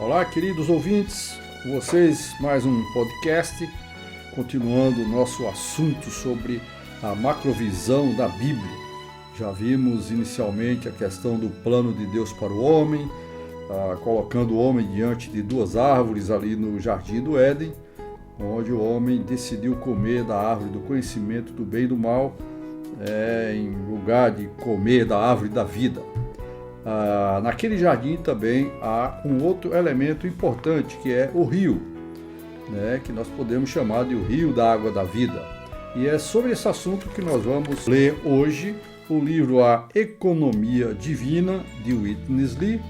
Olá, queridos ouvintes, com vocês mais um podcast, continuando o nosso assunto sobre a macrovisão da Bíblia. Já vimos inicialmente a questão do plano de Deus para o homem, colocando o homem diante de duas árvores ali no Jardim do Éden, onde o homem decidiu comer da árvore do conhecimento do bem e do mal, em lugar de comer da árvore da vida. Naquele jardim também há um outro elemento importante, que é o rio, que nós podemos chamar de o rio da água da vida. E é sobre esse assunto que nós vamos ler hoje o livro A Economia Divina, de Witness Lee,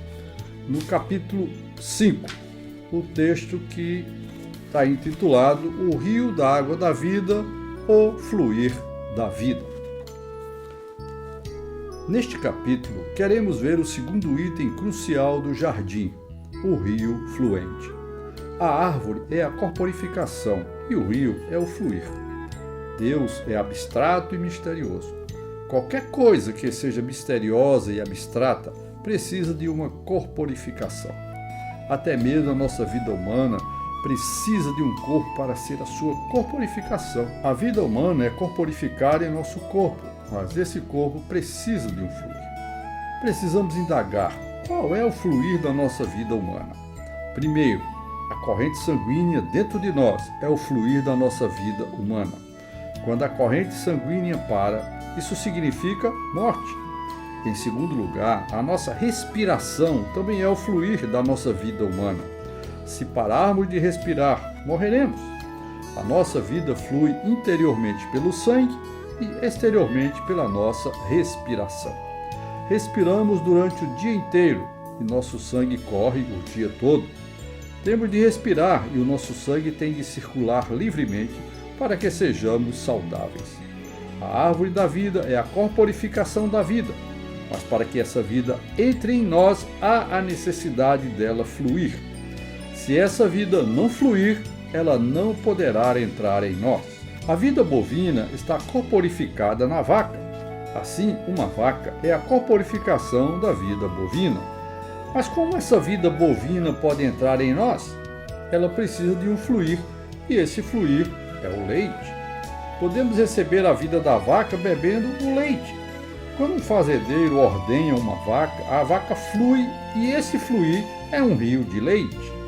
no capítulo 5, o texto que está intitulado O Rio da Água da Vida, o Fluir da Vida. Neste capítulo, queremos ver o segundo item crucial do jardim, o rio fluente. A árvore é a corporificação e o rio é o fluir. Deus é abstrato e misterioso. Qualquer coisa que seja misteriosa e abstrata precisa de uma corporificação. Até mesmo a nossa vida humana precisa de um corpo para ser a sua corporificação. A vida humana é corporificada em nosso corpo, mas esse corpo precisa de um fluir. Precisamos indagar qual é o fluir da nossa vida humana. Primeiro, a corrente sanguínea dentro de nós é o fluir da nossa vida humana. Quando a corrente sanguínea para, isso significa morte. Em segundo lugar, a nossa respiração também é o fluir da nossa vida humana. Se pararmos de respirar, morreremos. A nossa vida flui interiormente pelo sangue e exteriormente pela nossa respiração. Respiramos durante o dia inteiro e nosso sangue corre o dia todo. Temos de respirar e o nosso sangue tem de circular livremente para que sejamos saudáveis. A árvore da vida é a corporificação da vida, mas para que essa vida entre em nós, há a necessidade dela fluir. Se essa vida não fluir, ela não poderá entrar em nós. A vida bovina está corporificada na vaca. Assim, uma vaca é a corporificação da vida bovina. Mas como essa vida bovina pode entrar em nós? Ela precisa de um fluir, e esse fluir é o leite. Podemos receber a vida da vaca bebendo o leite. Quando um fazendeiro ordenha uma vaca, a vaca flui, e esse fluir é um rio de leite.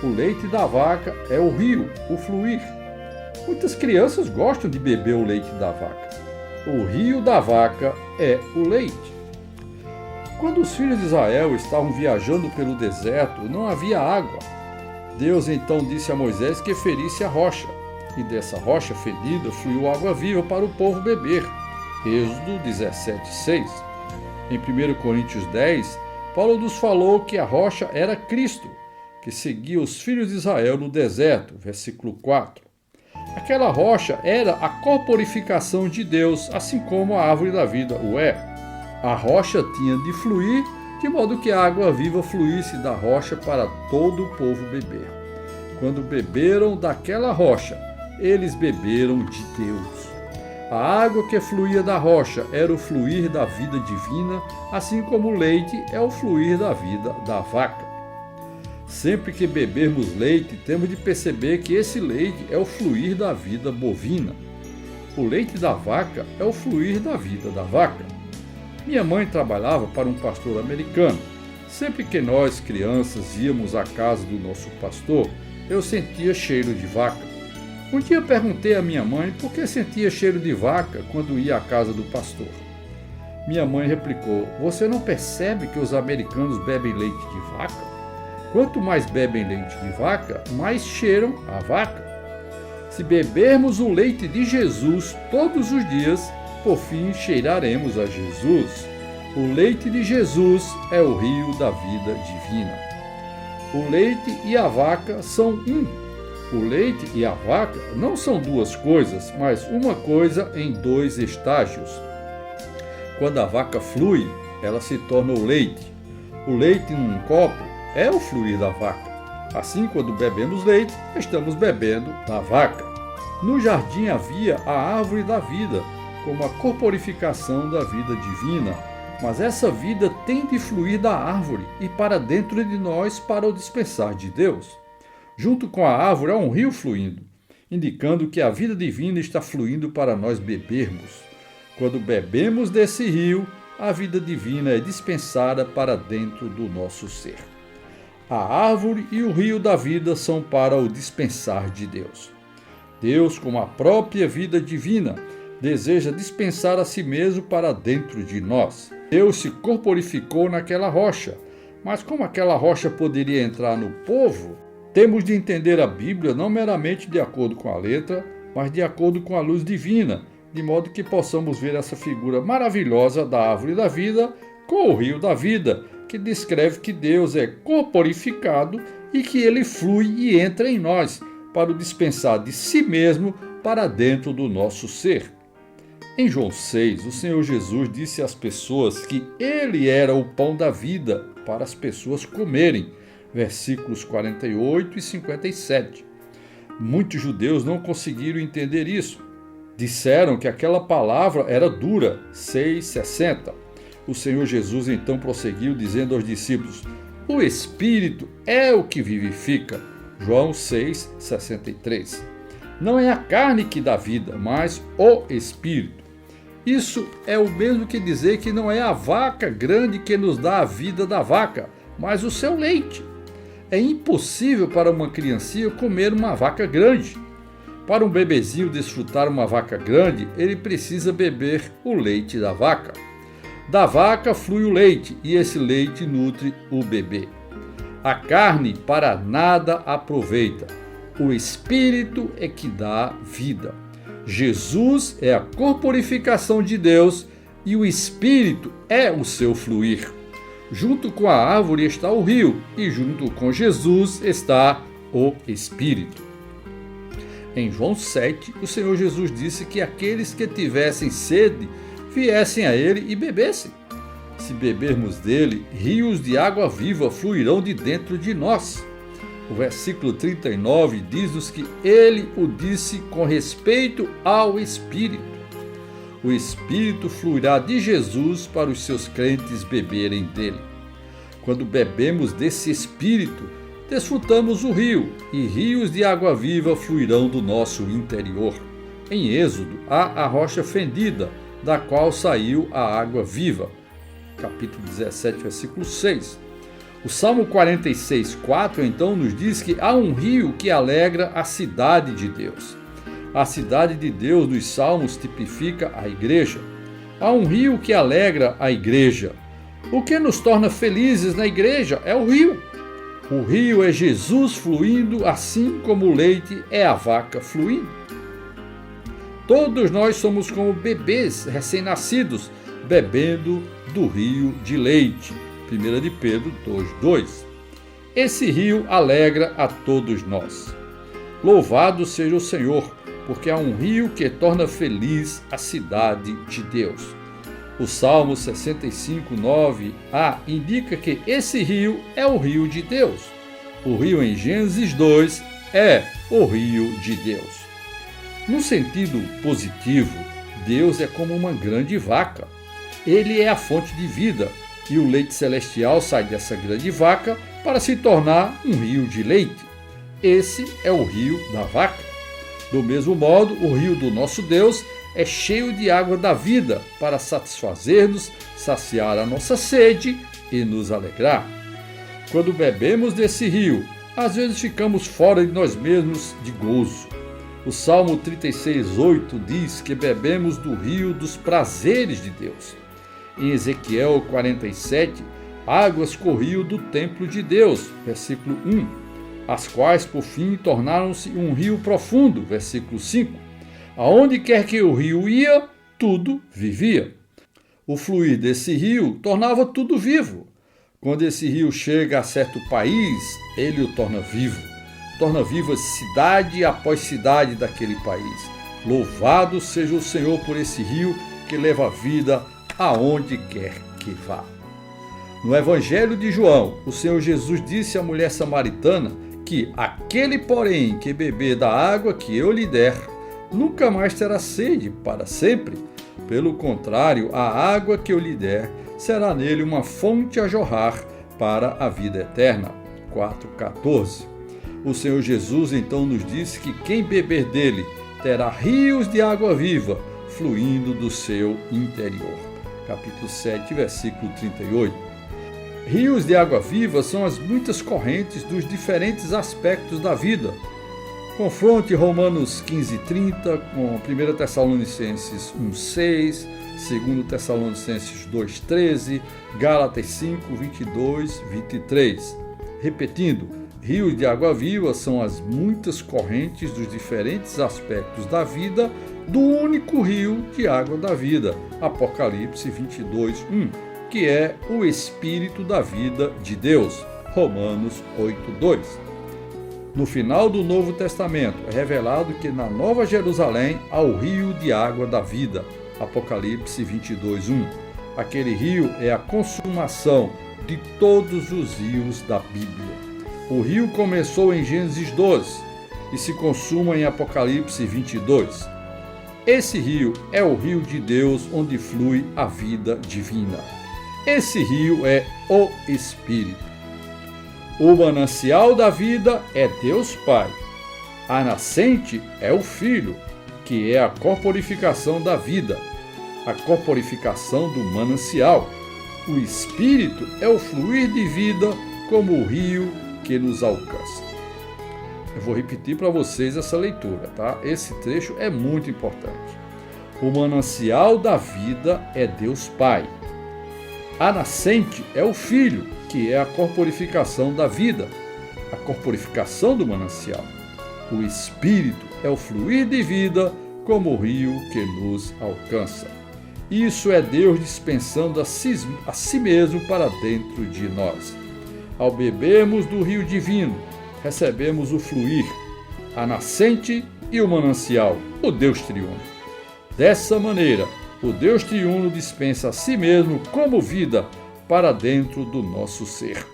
O leite da vaca é o rio, o fluir. Muitas crianças gostam de beber o leite da vaca. O rio da vaca é o leite. Quando os filhos de Israel estavam viajando pelo deserto, não havia água. Deus então disse a Moisés que ferisse a rocha, e dessa rocha ferida fluiu água viva para o povo beber. Êxodo 17:6. Em 1 Coríntios 10, Paulo nos falou que a rocha era Cristo, que seguia os filhos de Israel no deserto, versículo 4. Aquela rocha era a corporificação de Deus, assim como a árvore da vida o é. A rocha tinha de fluir, de modo que a água viva fluísse da rocha para todo o povo beber. Quando beberam daquela rocha, eles beberam de Deus. A água que fluía da rocha era o fluir da vida divina, assim como o leite é o fluir da vida da vaca. Sempre que bebermos leite, temos de perceber que esse leite é o fluir da vida bovina. O leite da vaca é o fluir da vida da vaca. Minha mãe trabalhava para um pastor americano. Sempre que nós, crianças, íamos à casa do nosso pastor, eu sentia cheiro de vaca. Um dia perguntei à minha mãe por que sentia cheiro de vaca quando ia à casa do pastor. Minha mãe replicou: "Você não percebe que os americanos bebem leite de vaca? Quanto mais bebem leite de vaca, mais cheiram a vaca. Se bebermos o leite de Jesus todos os dias, por fim cheiraremos a Jesus. O leite de Jesus é o rio da vida divina." O leite e a vaca são um. O leite e a vaca não são duas coisas, mas uma coisa em dois estágios. Quando a vaca flui, ela se torna o leite. O leite num copo é o fluir da vaca. Assim, quando bebemos leite, estamos bebendo da vaca. No jardim havia a árvore da vida, como a corporificação da vida divina, Mas essa vida tem de fluir da árvore e para dentro de nós para o dispensar de Deus. Junto com a árvore há um rio fluindo, indicando que a vida divina está fluindo para nós bebermos. Quando bebemos desse rio, a vida divina é dispensada para dentro do nosso ser. A árvore e o rio da vida são para o dispensar de Deus. Deus, como a própria vida divina, deseja dispensar a si mesmo para dentro de nós. Deus se corporificou naquela rocha, mas como aquela rocha poderia entrar no povo? Temos de entender a Bíblia não meramente de acordo com a letra, mas de acordo com a luz divina, de modo que possamos ver essa figura maravilhosa da árvore da vida com o rio da vida, que descreve que Deus é corporificado e que ele flui e entra em nós para o dispensar de si mesmo para dentro do nosso ser. Em João 6, o Senhor Jesus disse às pessoas que ele era o pão da vida para as pessoas comerem, versículos 48 e 57. Muitos judeus não conseguiram entender isso. Disseram que aquela palavra era dura, 6,60. O Senhor Jesus então prosseguiu dizendo aos discípulos: o Espírito é o que vivifica, João 6,63. Não é a carne que dá vida, mas o Espírito. Isso é o mesmo que dizer que não é a vaca grande que nos dá a vida da vaca, mas o seu leite. É impossível para uma criancinha comer uma vaca grande. Para um bebezinho desfrutar uma vaca grande, ele precisa beber o leite da vaca. Da vaca flui o leite e esse leite nutre o bebê. A carne para nada aproveita. O Espírito é que dá vida. Jesus é a corporificação de Deus e o Espírito é o seu fluir. Junto com a árvore está o rio e junto com Jesus está o Espírito. Em João 7, o Senhor Jesus disse que aqueles que tivessem sede viessem a ele e bebessem. Se bebermos dele, rios de água viva fluirão de dentro de nós. O versículo 39 diz-nos que ele o disse com respeito ao Espírito. O Espírito fluirá de Jesus para os seus crentes beberem dele. Quando bebemos desse Espírito, desfrutamos o rio, e rios de água viva fluirão do nosso interior. Em Êxodo, há a rocha fendida, da qual saiu a água viva. Capítulo 17, versículo 6. O Salmo 46:4 então nos diz que há um rio que alegra a cidade de Deus. A cidade de Deus dos Salmos tipifica a igreja. Há um rio que alegra a igreja. O que nos torna felizes na igreja é o rio. O rio é Jesus fluindo, assim como o leite é a vaca fluindo. Todos nós somos como bebês recém-nascidos, bebendo do rio de leite. 1 de Pedro 2,2. Esse rio alegra a todos nós. Louvado seja o Senhor, porque há um rio que torna feliz a cidade de Deus. O Salmo 65:9a indica que esse rio é o rio de Deus. O rio em Gênesis 2 é o rio de Deus. Num sentido positivo, Deus é como uma grande vaca. Ele é a fonte de vida e o leite celestial sai dessa grande vaca para se tornar um rio de leite. Esse é o rio da vaca. Do mesmo modo, o rio do nosso Deus é cheio de água da vida para satisfazer-nos, saciar a nossa sede e nos alegrar. Quando bebemos desse rio, às vezes ficamos fora de nós mesmos de gozo. O Salmo 36:8 diz que bebemos do rio dos prazeres de Deus. Em Ezequiel 47, águas corriam do templo de Deus, versículo 1, as quais por fim tornaram-se um rio profundo, versículo 5. Aonde quer que o rio ia, tudo vivia. O fluir desse rio tornava tudo vivo. Quando esse rio chega a certo país, ele o torna vivo. Torna viva cidade após cidade daquele país. Louvado seja o Senhor por esse rio que leva a vida aonde quer que vá. No Evangelho de João, o Senhor Jesus disse à mulher samaritana que aquele, porém, que beber da água que eu lhe der, nunca mais terá sede para sempre. Pelo contrário, a água que eu lhe der será nele uma fonte a jorrar para a vida eterna. 4,14. O Senhor Jesus então nos disse que quem beber dele terá rios de água viva fluindo do seu interior. Capítulo 7, versículo 38. Rios de água viva são as muitas correntes dos diferentes aspectos da vida. Confronte Romanos 15:30 com 1 Tessalonicenses 1:6, 2 Tessalonicenses 2:13, Gálatas 5:22, 23. Repetindo, rios de água viva são as muitas correntes dos diferentes aspectos da vida do único rio de água da vida. Apocalipse 22:1, que é o Espírito da vida de Deus. Romanos 8:2. No final do Novo Testamento é revelado que na Nova Jerusalém há o rio de água da vida. Apocalipse 22:1. Aquele rio é a consumação de todos os rios da Bíblia. O rio começou em Gênesis 12 e se consuma em Apocalipse 22. Esse rio é o rio de Deus onde flui a vida divina. Esse rio é o Espírito. O manancial da vida é Deus Pai. A nascente é o Filho, que é a corporificação da vida, a corporificação do manancial. O Espírito é o fluir de vida como o rio que nos alcança. Eu vou repetir para vocês essa leitura, tá? Esse trecho é muito importante. O manancial da vida é Deus Pai. A nascente é o Filho, que é a corporificação da vida, a corporificação do manancial. O Espírito é o fluir de vida como o rio que nos alcança. Isso é Deus dispensando a si mesmo para dentro de nós. Ao bebermos do rio divino, recebemos o fluir, a nascente e o manancial, o Deus triuno. Dessa maneira, o Deus triuno dispensa a si mesmo como vida para dentro do nosso ser.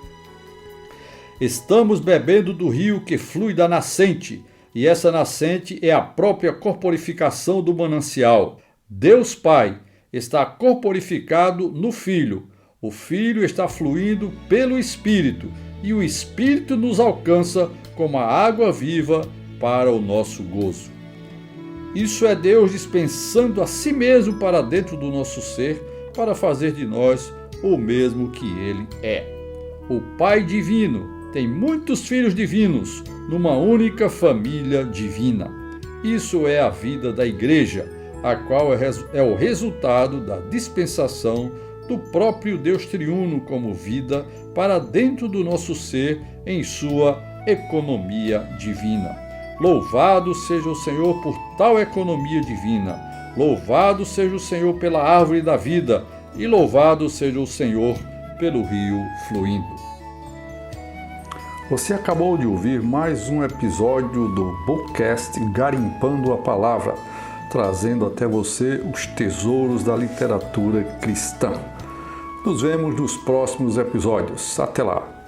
Estamos bebendo do rio que flui da nascente, e essa nascente é a própria corporificação do manancial. Deus Pai está corporificado no Filho. O Filho está fluindo pelo Espírito, e o Espírito nos alcança como a água viva para o nosso gozo. Isso é Deus dispensando a si mesmo para dentro do nosso ser, para fazer de nós o mesmo que Ele é. O Pai Divino tem muitos filhos divinos numa única família divina. Isso é a vida da Igreja, a qual é o resultado da dispensação do próprio Deus triuno como vida para dentro do nosso ser em sua economia divina. Louvado seja o Senhor por tal economia divina. Louvado seja o Senhor pela árvore da vida e louvado seja o Senhor pelo rio fluindo. Você acabou de ouvir mais um episódio do Bookcast Garimpando a Palavra, trazendo até você os tesouros da literatura cristã. Nos vemos nos próximos episódios. Até lá!